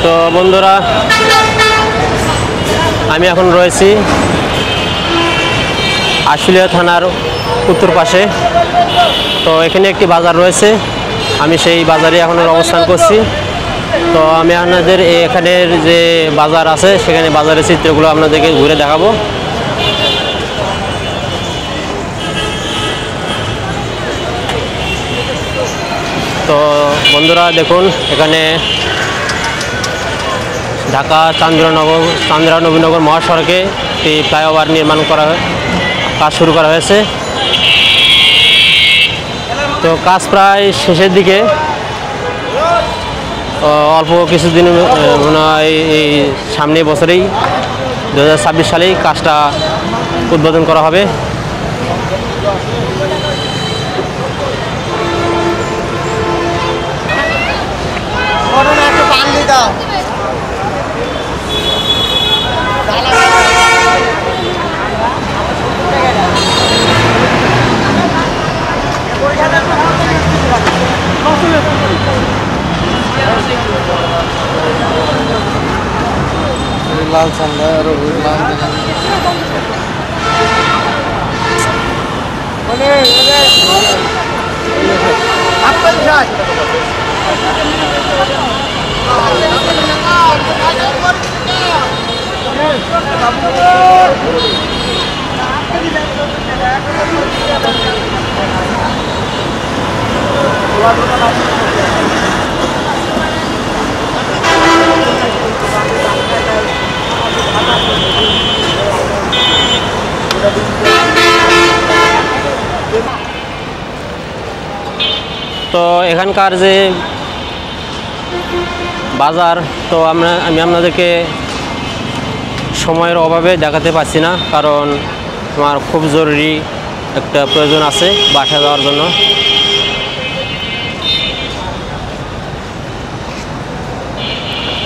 তো বন্ধুরা, আমি এখন রয়েছি আশুলিয়া থানার উত্তর পাশে। তো এখানে একটি বাজার রয়েছে, আমি সেই বাজারে এখন অবস্থান করছি। তো আমি আপনাদের এখানের যে বাজার আছে সেখানে বাজারের চিত্রগুলো আপনাদেরকে ঘুরে দেখাবো। তো বন্ধুরা দেখুন, এখানে ঢাকা চান্দ্রা নবীনগর মহাসড়কে একটি ফ্লাইওভার নির্মাণ করা কাজ শুরু করা হয়েছে। তো কাজ প্রায় শেষের দিকে, অল্প কিছুদিন মনে হয় এই সামনে বছরেই 2026 সালেই কাজটা উদ্বোধন করা হবে। लाल संगा और लाल তো এখানকার যে বাজার, তো আমি আপনাদেরকে সময়ের অভাবে দেখাতে পারছি না, কারণ আমার খুব জরুরি একটা প্রয়োজন আছে বাসা যাওয়ার জন্য।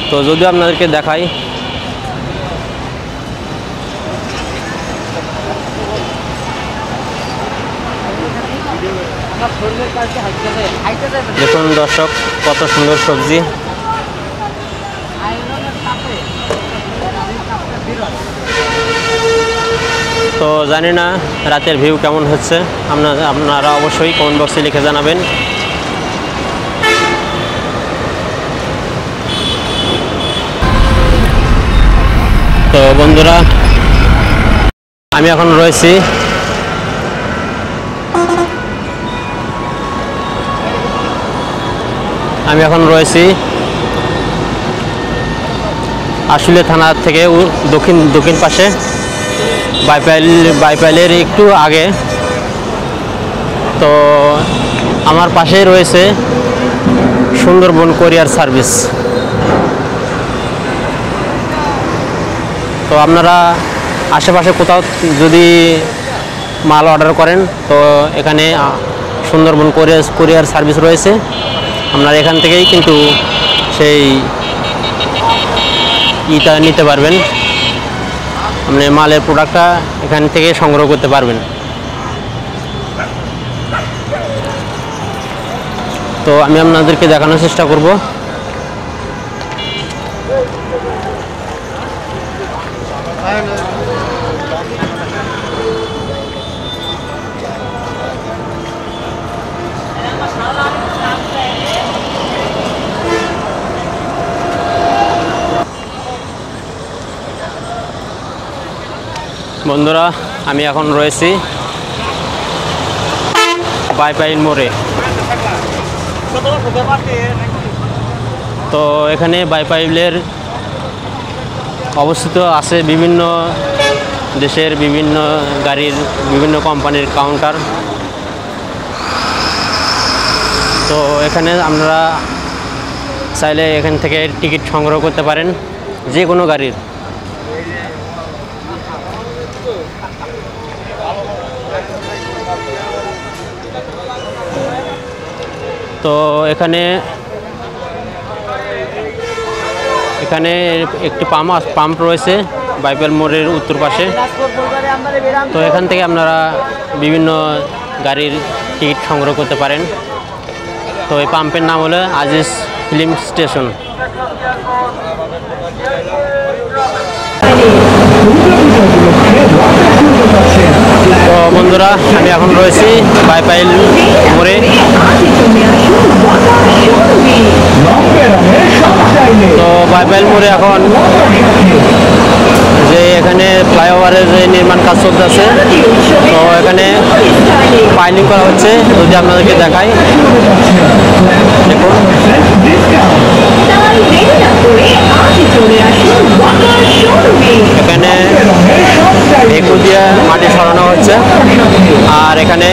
তো যদি আপনাদেরকে দেখাই, দেখুন দর্শক, কত সুন্দর সবজি। তো জানি না রাতের ভিউ কেমন হচ্ছে, আপনারা অবশ্যই কমেন্ট বক্সে লিখে জানাবেন। তো বন্ধুরা, আমি এখন রয়েছি আশুলিয়া থানা থেকে দক্ষিণ পাশে বাইপাইলের একটু আগে। তো আমার পাশেই রয়েছে সুন্দরবন কোরিয়ার সার্ভিস। তো আপনারা আশেপাশে কোথাও যদি মাল অর্ডার করেন, তো এখানে সুন্দরবন কোরিয়ার সার্ভিস রয়েছে। আপনারা এখান থেকেই কিন্তু সেই ইটা নিতে পারবেন, আপনি মালের প্রোডাক্টটা এখান থেকে সংগ্রহ করতে পারবেন। তো আমি আপনাদেরকে দেখানোর চেষ্টা করব। বন্ধুরা, আমি এখন রয়েছি বাইপাইল মোড়ে। তো এখানে বাইপাইলের অবস্থিত আছে বিভিন্ন দেশের বিভিন্ন গাড়ির বিভিন্ন কোম্পানির কাউন্টার। তো এখানে আপনারা চাইলে এখান থেকে টিকিট সংগ্রহ করতে পারেন যে কোনো গাড়ির। তো এখানে একটি পাম্প রয়েছে বাইপাইল মোড়ের উত্তর পাশে। তো এখান থেকে আপনারা বিভিন্ন গাড়ির টিকিট সংগ্রহ করতে পারেন। তো এই পাম্পের নাম হলো আজিজ ফিল্ম স্টেশন। তো বন্ধুরা, আমি এখন রয়েছি বাইপাইল মোড়ে। তো বাইপাইল মোড়ে এখন যে এখানে ফ্লাইওভারের যে নির্মাণ কাজ চলতেছে, তো এখানে পাইলিং করা হচ্ছে। যদি আপনাদেরকে দেখাই, দেখুন এখানে ভেকু দিয়ে মাটি সরানো হচ্ছে আর এখানে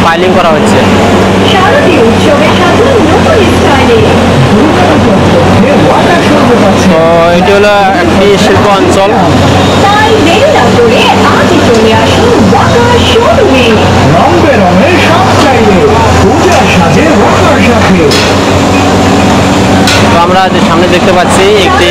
পাইলিং করা হচ্ছে। তো এটি হলো একটি শিল্প অঞ্চল। তো আমরা যে সামনে দেখতে পাচ্ছি একটি